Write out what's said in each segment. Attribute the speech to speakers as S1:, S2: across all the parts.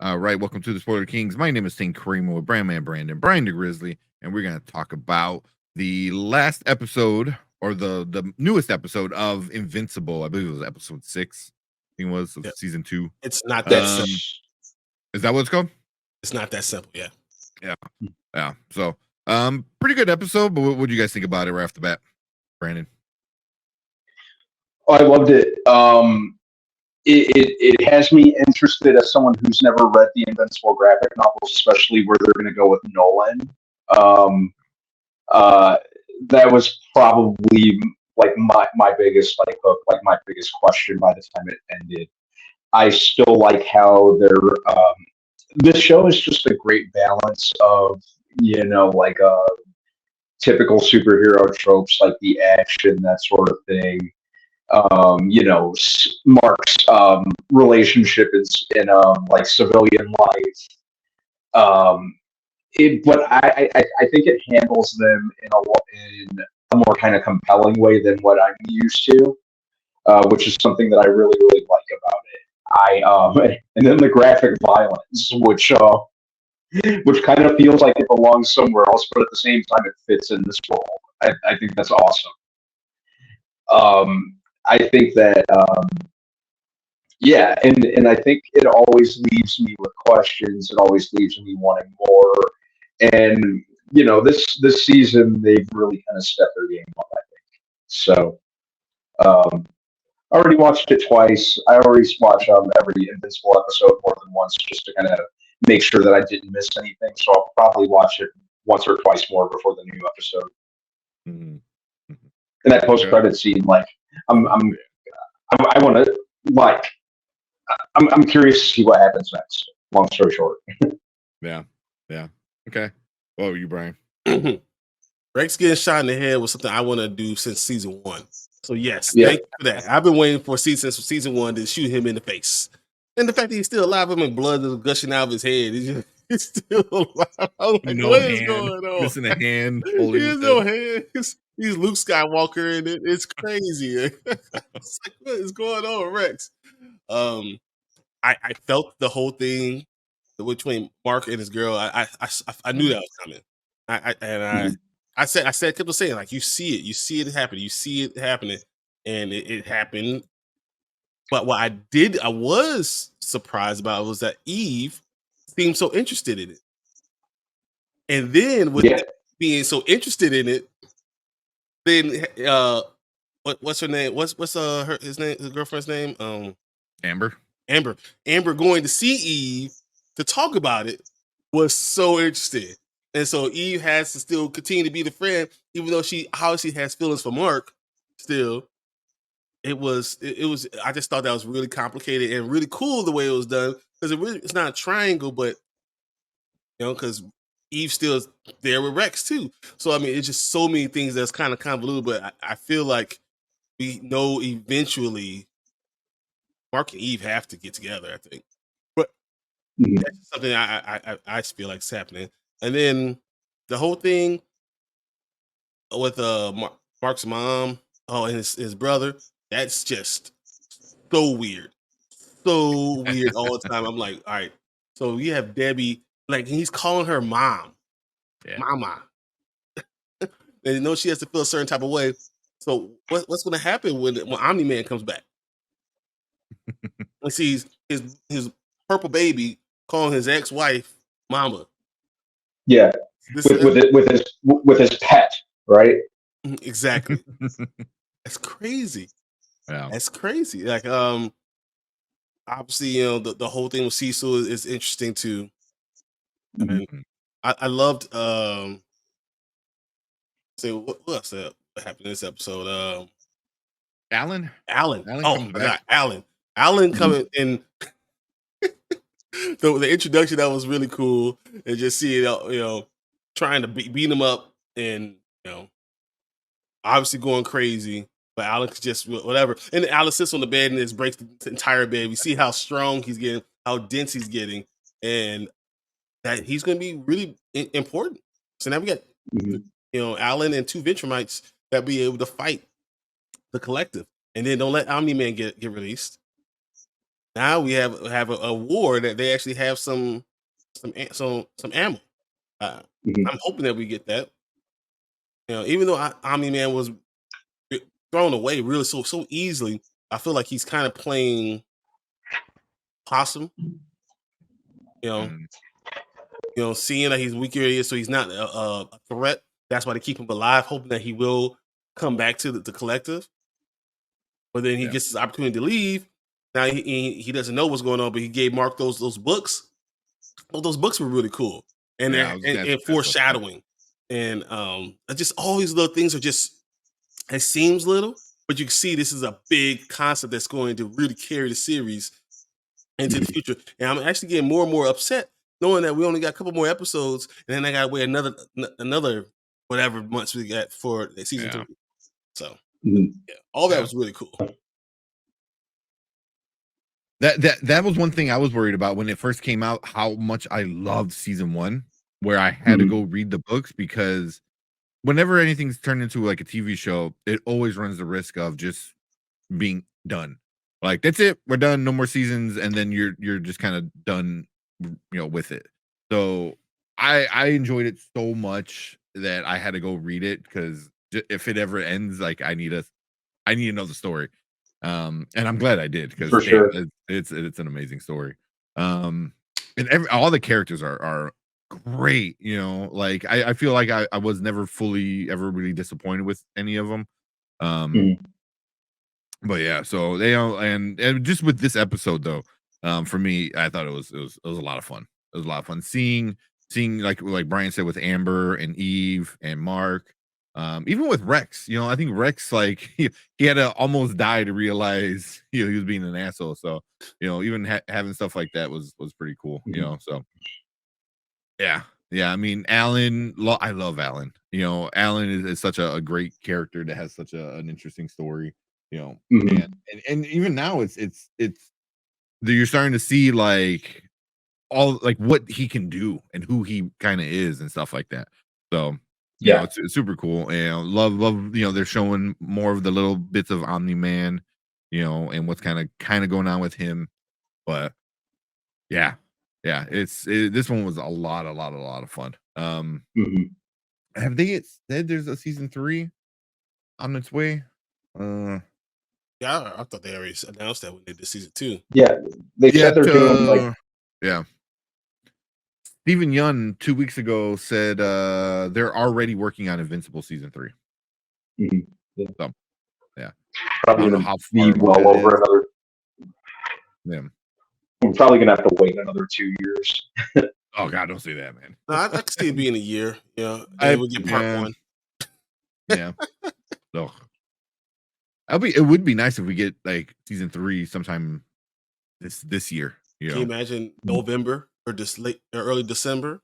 S1: All right, welcome to the Spoiler Kings. My name is Saint Karimo with Brandman Brian the Grizzly, and we're gonna talk about the last episode or the newest episode of Invincible. I believe it was episode 6. I think it was of season 2.
S2: It's not that simple.
S1: Is that what it's called?
S2: It's not that simple.
S1: Yeah. So, pretty good episode. But what do you guys think about it right off the bat, Brandon?
S3: I loved it. It has me interested as someone who's never read the Invincible graphic novels, especially where they're going to go with Nolan. That was probably like my biggest hook, like my biggest question by the time it ended. I still like how they're. This show is just a great balance of like typical superhero tropes, like the action, that sort of thing. Mark's relationship in like civilian life. But I think it handles them in a more kind of compelling way than what I'm used to, which is something that I really really like about it. And then the graphic violence, which kind of feels like it belongs somewhere else, but at the same time it fits in this world. I think that's awesome. I think that, and I think it always leaves me with questions. It always leaves me wanting more. And this season they've really kind of stepped their game up, I think. So, I already watched it twice. I already watched every Invincible episode more than once, just to kind of make sure that I didn't miss anything. So I'll probably watch it once or twice more before the new episode.
S1: Mm-hmm.
S3: And that post-credit scene, like, I want to, like, I'm curious to see what happens next. Long story short.
S1: Yeah. Okay. What were you, Brian?
S2: Rex getting shot in the head was something I want to do since season 1. So yes, thank you for that. I've been waiting for season 1 to shoot him in the face, and the fact that he's still alive, him and blood is gushing out of his head. He's still alive. I'm like, what is going on?
S1: Missing a hand.
S2: He has no hands. He's Luke Skywalker, and it's crazy. It's like, what is going on, Rex? I felt the whole thing between Mark and his girl. I knew that was coming. I kept on saying, like, you see it happening, and it happened. But what I was surprised about was that Eve seemed so interested in it, and then with being so interested in it, then what's her name? What's his name? His girlfriend's name?
S1: Amber.
S2: Amber going to see Eve to talk about it was so interesting. And so Eve has to still continue to be the friend, even though she obviously has feelings for Mark. Still, it was. I just thought that was really complicated and really cool the way it was done, because it's not a triangle, but because Eve's still there with Rex too. So I mean, it's just so many things that's kind of convoluted. But I feel like we know eventually Mark and Eve have to get together, I think. But that's something I feel like is happening. And then the whole thing with Mark's mom, and his brother, that's just so weird. So weird all the time. I'm like, all right, so you have Debbie, like, he's calling her mom. Yeah. Mama. And you know she has to feel a certain type of way. So what's going to happen when Omni Man comes back? And sees his purple baby calling his ex-wife mama.
S3: Yeah, with his pet, right?
S2: Exactly. That's crazy.
S1: Yeah.
S2: That's crazy. Like, obviously, the whole thing with Cecil is interesting too. And I loved what else happened in this episode?
S1: Alan.
S2: Oh my God, Alan coming in. The introduction, that was really cool, and just see it, trying to beat him up, and obviously going crazy. But Alex just whatever, and Alex sits on the bed and just breaks the entire bed. We see how strong he's getting, how dense he's getting, and that he's going to be really important. So now we got Alan and 2 Ventramites that be able to fight the collective, and then don't let Omni Man get released. now we have a war that they actually have some ammo. I'm hoping that we get that. Even though Omni Man was thrown away really so easily, I feel like he's kind of playing possum.
S1: Mm,
S2: Seeing that he's weaker, so he's not a threat. That's why they keep him alive, hoping that he will come back to the collective. But then he gets his opportunity to leave. Now he doesn't know what's going on, but he gave Mark those books. Well, those books were really cool, and
S1: yeah, I was gonna
S2: and
S1: ask that stuff.
S2: foreshadowing, and just all these little things are just. It seems little, but you can see this is a big concept that's going to really carry the series into the future. And I'm actually getting more and more upset knowing that we only got a couple more episodes, and then I got to wait another whatever months we got for season 3. So all that was really cool.
S1: That was one thing I was worried about when it first came out, how much I loved season 1, where I had to go read the books, because whenever anything's turned into like a TV show, it always runs the risk of just being done. Like, that's it, we're done, no more seasons, and then you're just kind of done, with it. So I enjoyed it so much that I had to go read it, because if it ever ends, like, I need to know the story. And I'm glad I did, because
S3: For sure.
S1: it's an amazing story. And all the characters are great. Like, I feel like I was never fully ever really disappointed with any of them. But yeah, so they and just with this episode though, for me, I thought it was a lot of fun. It was a lot of fun seeing like Brian said, with Amber and Eve and Mark, even with Rex. I think Rex, like, he had to almost die to realize he was being an asshole. So even having stuff like that was pretty cool. So yeah. I mean, Alan, I love Alan. Alan is such a great character that has such an interesting story. And even now it's you're starting to see like all like what he can do and who he kind of is and stuff like that. So it's super cool. And love they're showing more of the little bits of Omni Man, and what's kind of going on with him. But yeah, this one was a lot of fun. Have they said there's a season 3 on its way?
S2: Yeah, I thought they already announced that when they did season 2.
S3: Yeah, they said they're doing like.
S1: Yeah. Steven Yeun 2 weeks ago said they're already working on Invincible season 3. So, yeah.
S3: Probably
S1: I don't know how far
S3: well over another.
S1: Yeah.
S3: We're probably gonna have to wait another 2 years.
S1: Oh God, don't say that, man.
S2: No, I could see it being a year. We'll get part 1.
S1: Yeah. No. It would be nice if we get like season 3 sometime this year.
S2: Can you imagine November or early December?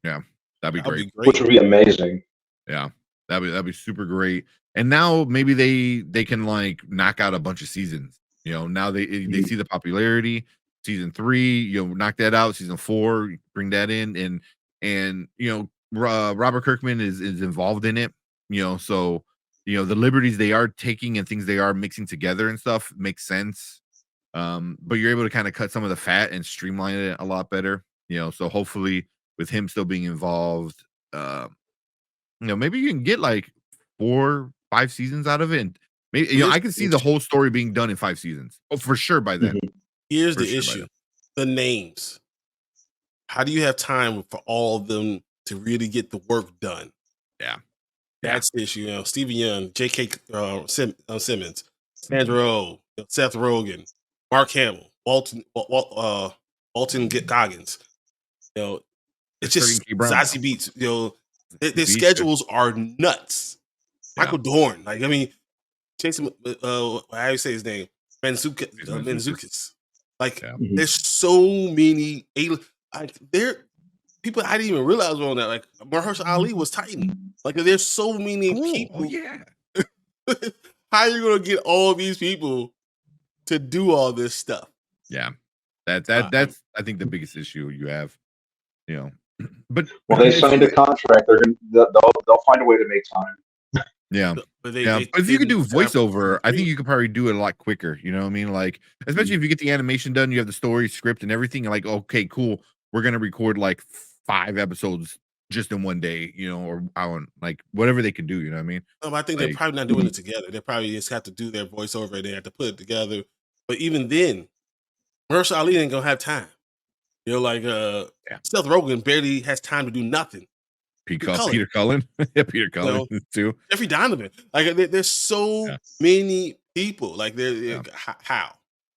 S1: Yeah, that'd be great.
S3: Which would be amazing.
S1: Yeah, that'd be super great. And now maybe they can like knock out a bunch of seasons. Now they see the popularity. Season 3, knock that out. Season 4, bring that in, and Robert Kirkman is involved in it. So the liberties they are taking and things they are mixing together and stuff makes sense. But you're able to kind of cut some of the fat and streamline it a lot better. So hopefully with him still being involved, maybe you can get like 4-5 seasons out of it. And maybe I can see the whole story being done in 5 seasons. Oh, for sure by then.
S2: Here's the issue: the names. How do you have time for all of them to really get the work done?
S1: Yeah,
S2: that's the issue. Steven Yeun, J.K. Simmons, Sandra Oh, Seth Rogen, Mark Hamill, Walton Goggins. It's just Zazie Beetz. Their schedules are nuts. Yeah. Michael Dorn, like, I mean, Jason. How do you say his name? Manzukis. Like, there's so many. There, people I didn't even realize were on that. Like, Mahershala Ali was Titan. Like, there's so many people.
S1: Oh yeah.
S2: How are you gonna get all these people to do all this stuff?
S1: Yeah, that's I think the biggest issue you have. But
S3: they signed a contract. They'll find a way to make time.
S1: Yeah.
S2: But
S1: Yeah, but if you could do
S2: didn't have
S1: voiceover, I think
S2: three.
S1: you could probably do it a lot quicker. You know what I mean? Like, especially if you get the animation done, you have the story, script, and everything. You're like, okay, cool. We're gonna record like 5 episodes just in one day. You know, or I don't like whatever they can do. You know what I mean?
S2: I think they're
S1: Like,
S2: probably not doing it together. They probably just have to do their voiceover and they have to put it together. But even then, Mahershala Ali ain't gonna have time. You know, like
S1: yeah,
S2: Seth Rogen barely has time to do nothing. Peter Cullen,
S1: Peter Cullen, yeah, Peter
S2: you
S1: Cullen
S2: know,
S1: too.
S2: Jeffrey Donovan. Like there's so
S1: Yeah,
S2: many people. Like
S1: yeah,
S2: how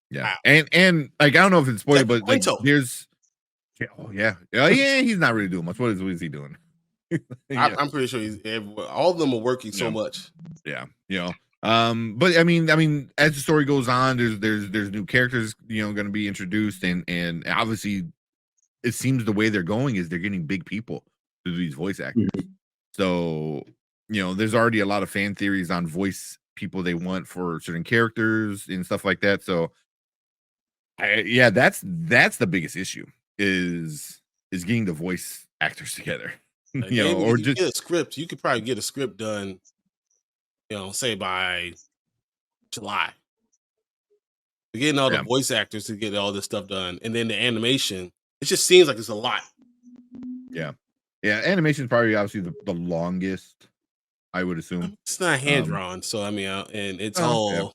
S1: yeah.
S2: how
S1: And like, I don't know if it's spoiler,
S2: Zachary
S1: but like,
S2: Quinto.
S1: there's, yeah, oh yeah, yeah. He's not really doing much. What is he doing? Yeah,
S2: I'm pretty sure all of them are working so
S1: yeah.
S2: much.
S1: Yeah, you know. But I mean, as the story goes on, there's new characters, you know, going to be introduced, and obviously, it seems the way they're going is they're getting big people to do these voice actors.
S3: Mhm.
S1: So, you know, there's already a lot of fan theories on voice people they want for certain characters and stuff like that. So, yeah, that's the biggest issue is getting the voice actors together,
S2: Like
S1: you know,
S2: maybe
S1: or
S2: if you
S1: just
S2: get a script, you could probably get a script done. Say by July. Getting all the
S1: yeah,
S2: voice actors to get all this stuff done, and then the animation. It just seems like it's a lot.
S1: yeah, yeah. Animation is probably obviously the longest, I would assume.
S2: It's not hand
S1: Um,
S2: drawn, so I mean, and it's
S1: oh, yeah.
S2: all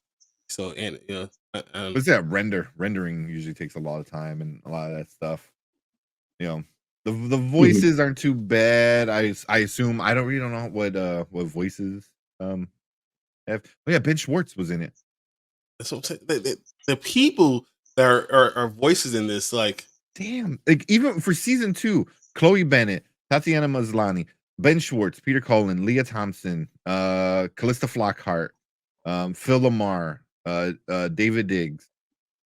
S2: so and
S1: But yeah, rendering usually takes a lot of time and a lot of that stuff. You know, the
S3: Mhm.
S1: voices aren't too bad. I assume I don't really don't know what voices have. Oh yeah, Ben Schwartz was in it.
S2: that's what I'm saying. The people that are voices in this, like
S1: Damn, like even for season 2, Chloe Bennett, Tatiana Maslany, Ben Schwartz, Peter Cullen, Leah Thompson, Callista Flockhart, Phil Lamar, David Diggs.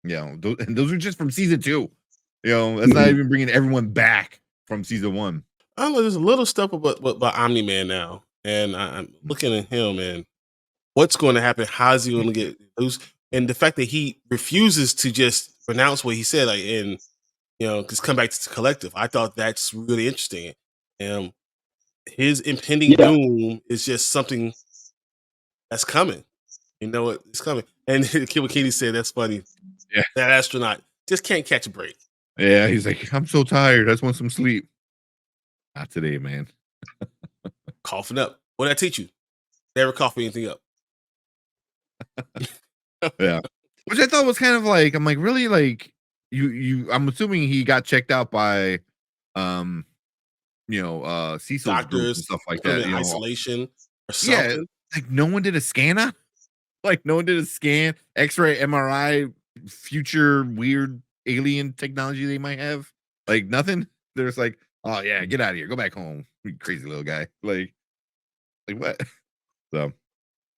S1: You know, those are just from season 2. You know, that's not
S3: Mhm.
S1: even bringing everyone back from season 1.
S2: I don't know. There's a little stuff about Omni Man now, and I'm
S1: Mm.
S2: looking at him and what's going to happen. How's he going to get loose? And the fact that he refuses to just pronounce what he said, like and just come back to the collective. I thought that's really interesting. Um, his impending
S3: Yeah,
S2: doom is just something that's coming. You know it's coming. And Kim McKinney said that's funny.
S1: Yeah.
S2: That astronaut just can't catch a break.
S1: Yeah, he's like, I'm so tired. I just want some sleep. Not today, man.
S2: Coughing up. What did I teach you? Never cough anything up.
S1: Yeah. Which I thought was kind of like, I'm like, really, like, I'm assuming he got checked out by um, Cecil's group and
S2: Doctors
S1: stuff like
S2: put him
S1: that,
S2: in
S1: you know.
S2: isolation or
S1: Yeah,
S2: something.
S1: like no one did a scanner. Like no one did a scan, X-ray, MRI, future weird alien technology they might have. Like nothing. They're just like, oh yeah, get out of here, go back home, you crazy little guy. Like what? So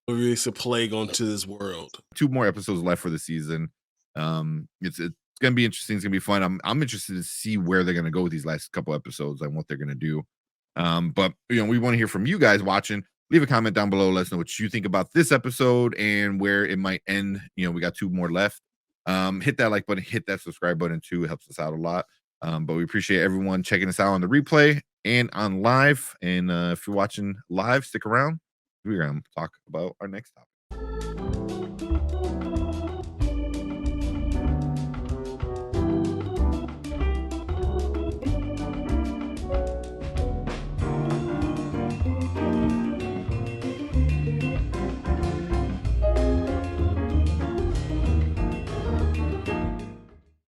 S2: Release a plague onto this world.
S1: 2 more episodes left for the season. It's gonna be interesting. It's gonna be fun. I'm interested to see where they're gonna go with these last couple episodes and what they're gonna do. But we want to hear from you guys watching. Leave a comment down below. Let us know what you think about this episode and where it might end. We got 2 more left. Hit that like button, hit that subscribe button too. It helps us out a lot. But we appreciate everyone checking us out on the replay and on live. And if you're watching live, stick around. We're gonna talk about our next topic.